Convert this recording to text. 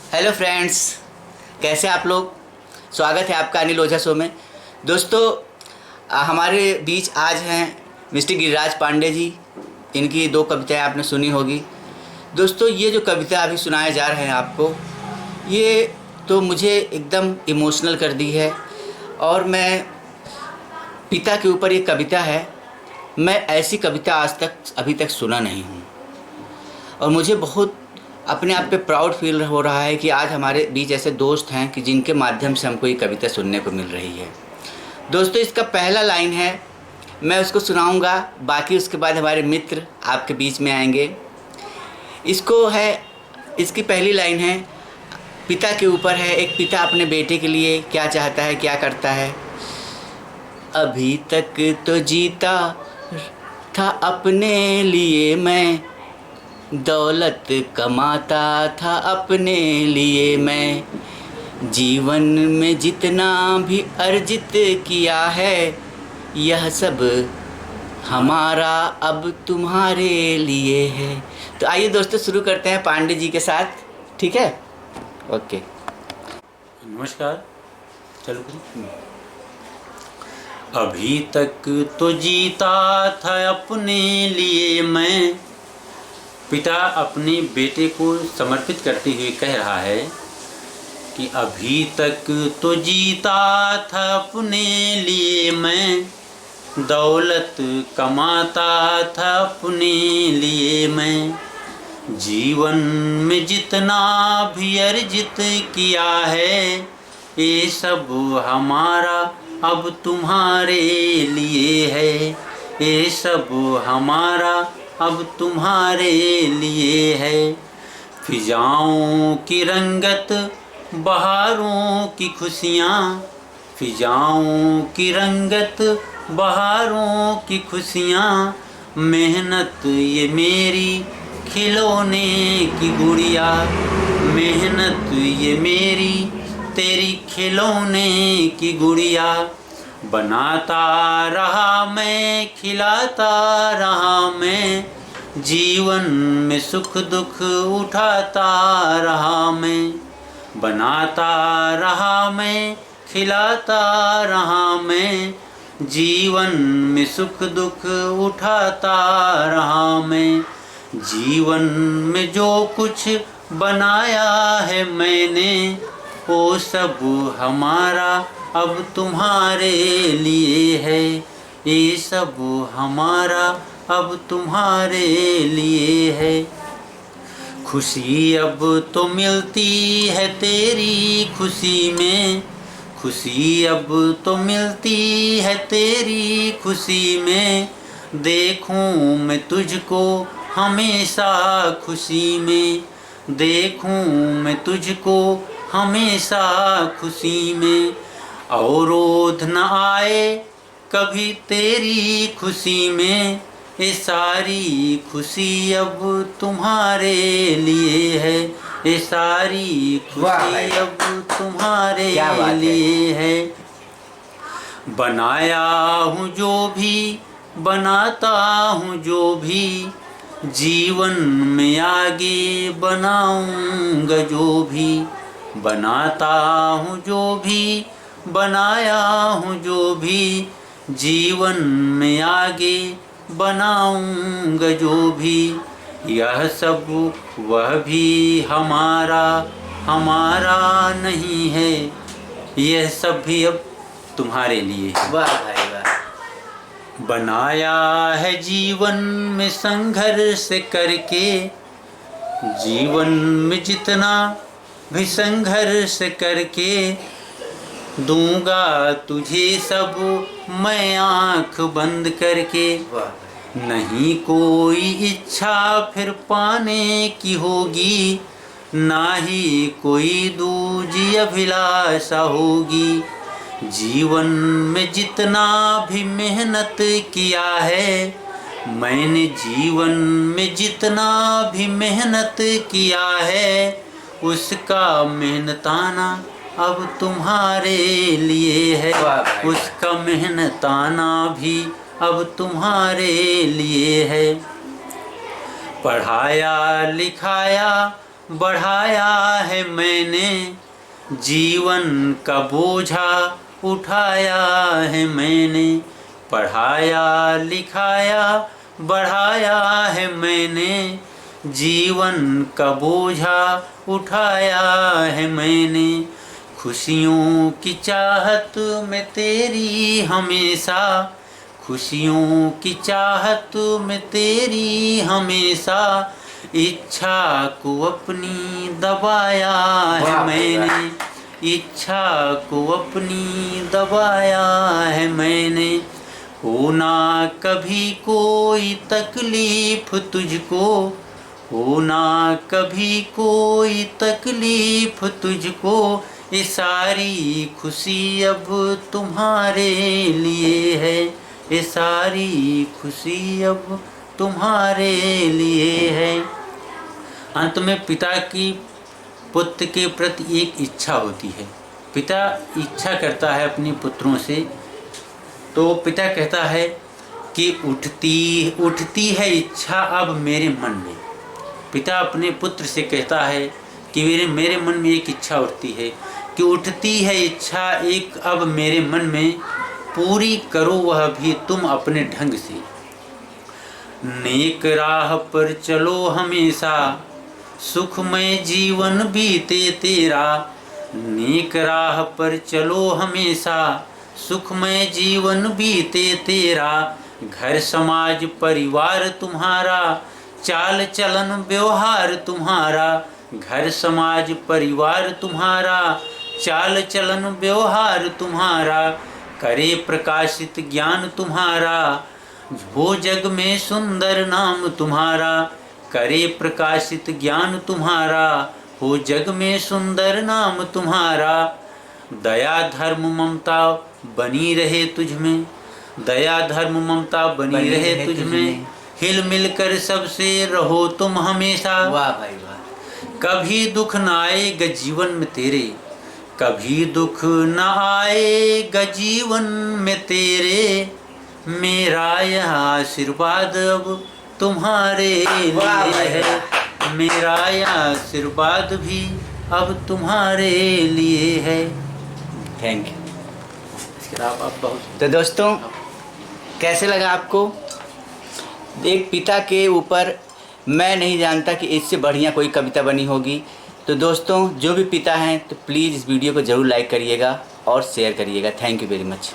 Hello friends, कैसे आप लोग। स्वागत है आपका अनिल ओझा शो में। दोस्तों, हमारे बीच आज हैं मिस्टर गिरिराज पांडे जी। इनकी दो कविताएं आपने सुनी होगी। दोस्तों, ये जो कविता अभी सुनाए जा रहे हैं आपको, ये तो मुझे एकदम इमोशनल कर दी है। और मैं पिता के ऊपर ये कविता है। मैं ऐसी कविता आज तक अभी तक सुना नहीं हूँ और मुझे बहुत अपने आप पे प्राउड फील हो रहा है कि आज हमारे बीच ऐसे दोस्त हैं कि जिनके माध्यम से हमको ये कविता सुनने को मिल रही है। दोस्तों, इसका पहला लाइन है, मैं उसको सुनाऊंगा, बाकी उसके बाद हमारे मित्र आपके बीच में आएंगे। इसकी पहली लाइन है, पिता के ऊपर है। एक पिता अपने बेटे के लिए क्या चाहता है, क्या करता है। अभी तक तो जीता था अपने लिए मैं, दौलत कमाता था अपने लिए मैं, जीवन में जितना भी अर्जित किया है, यह सब हमारा अब तुम्हारे लिए है। तो आइए दोस्तों, शुरू करते हैं पांडे जी के साथ। ठीक है, ओके। नमस्कार। चलो। अभी तक तो जीता था अपने लिए मैं, पिता अपने बेटे को समर्पित करते हुए कह रहा है कि अभी तक तो जीता था अपने लिए मैं, दौलत कमाता था अपने लिए मैं, जीवन में जितना भी अर्जित किया है, ये सब हमारा अब तुम्हारे लिए है, ये सब हमारा अब तुम्हारे लिए है। फिजाओं की रंगत बहारों की खुशियाँ, फिजाओं की रंगत बहारों की खुशियाँ, मेहनत ये मेरी खिलौने की गुड़िया, मेहनत ये मेरी तेरी खिलौने की गुड़िया, बनाता रहा मैं, खिलाता रहा मैं, जीवन में सुख दुख उठाता रहा मैं, बनाता रहा मैं, खिलाता रहा मैं, जीवन में सुख दुख उठाता रहा मैं, जीवन में जो कुछ बनाया है मैंने, वो सब हमारा अब तुम्हारे लिए है, ये सब हमारा अब तुम्हारे लिए है। खुशी अब तो मिलती है तेरी खुशी में, खुशी अब तो मिलती है तेरी खुशी में, देखूं मैं तुझको हमेशा खुशी में, देखूं मैं तुझको हमेशा खुशी में, अवरोध न आए कभी तेरी खुशी में, ये सारी खुशी अब तुम्हारे लिए है, ये सारी खुशी अब तुम्हारे लिए है। बनाया हूँ जो भी, बनाता हूँ जो भी, जीवन में आगे बनाऊंगा जो भी, बनाता हूँ जो भी, बनाया हूँ जो भी, जीवन में आगे बनाऊंगा जो भी, यह सब वह भी हमारा हमारा नहीं है, यह सब भी अब तुम्हारे लिए है। वाह भाई वाह। बनाया है जीवन में संघर्ष करके, जीवन में जितना भी संघर्ष करके, दूंगा तुझे सब मैं आँख बंद करके, नहीं कोई इच्छा फिर पाने की होगी, ना ही कोई दूजी अभिलाषा होगी, जीवन में जितना भी मेहनत किया है मैंने, जीवन में जितना भी मेहनत किया है, उसका मेहनताना अब तुम्हारे लिए है, उसका मेहनताना भी अब तुम्हारे लिए है। पढ़ाया लिखाया बढ़ाया है मैंने, जीवन का बोझा उठाया है मैंने, पढ़ाया लिखाया बढ़ाया है मैंने, जीवन का बोझा उठाया है मैंने। खुशियों की चाहत में तेरी हमेशा, खुशियों की चाहत में तेरी हमेशा, इच्छा को अपनी दबाया है मैंने, इच्छा को अपनी दबाया है मैंने। होना कभी कोई तकलीफ तुझको, होना कभी कोई तकलीफ तुझको, ये सारी खुशी अब तुम्हारे लिए है, ये सारी खुशी अब तुम्हारे लिए है। अंत में पिता की पुत्र के प्रति एक इच्छा होती है। पिता इच्छा करता है अपने पुत्रों से, तो पिता कहता है कि उठती है इच्छा अब मेरे मन में। पिता अपने पुत्र से कहता है कि मेरे मन में एक इच्छा उठती है, कि उठती है इच्छा एक अब मेरे मन में, पूरी करो वह भी तुम अपने ढंग से। नेक राह पर चलो हमेशा, सुखमय जीवन बीते तेरा। नेक राह पर चलो हमेशा, सुखमय जीवन बीते तेरा। घर समाज परिवार तुम्हारा, चाल चलन व्यवहार तुम्हारा। घर समाज परिवार तुम्हारा, चाल चलन व्यवहार तुम्हारा। करे प्रकाशित ज्ञान तुम्हारा, हो जग में सुंदर नाम तुम्हारा। करे प्रकाशित ज्ञान तुम्हारा, हो जग में सुंदर नाम तुम्हारा। दया धर्म ममता बनी रहे तुझ में, दया धर्म ममता बनी रहे तुझ में। हिल मिल कर सबसे रहो तुम हमेशा। वाह भाई वाह। कभी दुख न आएगा जीवन में तेरे, कभी दुख न आएगा जीवन में तेरे। मेरा यह आशीर्वाद अब तुम्हारे लिए है, मेरा यह आशीर्वाद भी अब तुम्हारे लिए है। Thank you. इसके अलावा आप बहुत तो दोस्तों कैसे लगा आपको? एक पिता के ऊपर मैं नहीं जानता कि इससे बढ़िया कोई कविता बनी होगी। तो दोस्तों जो भी पिता हैं तो प्लीज़ इस वीडियो को ज़रूर लाइक करिएगा और शेयर करिएगा। Thank you very much.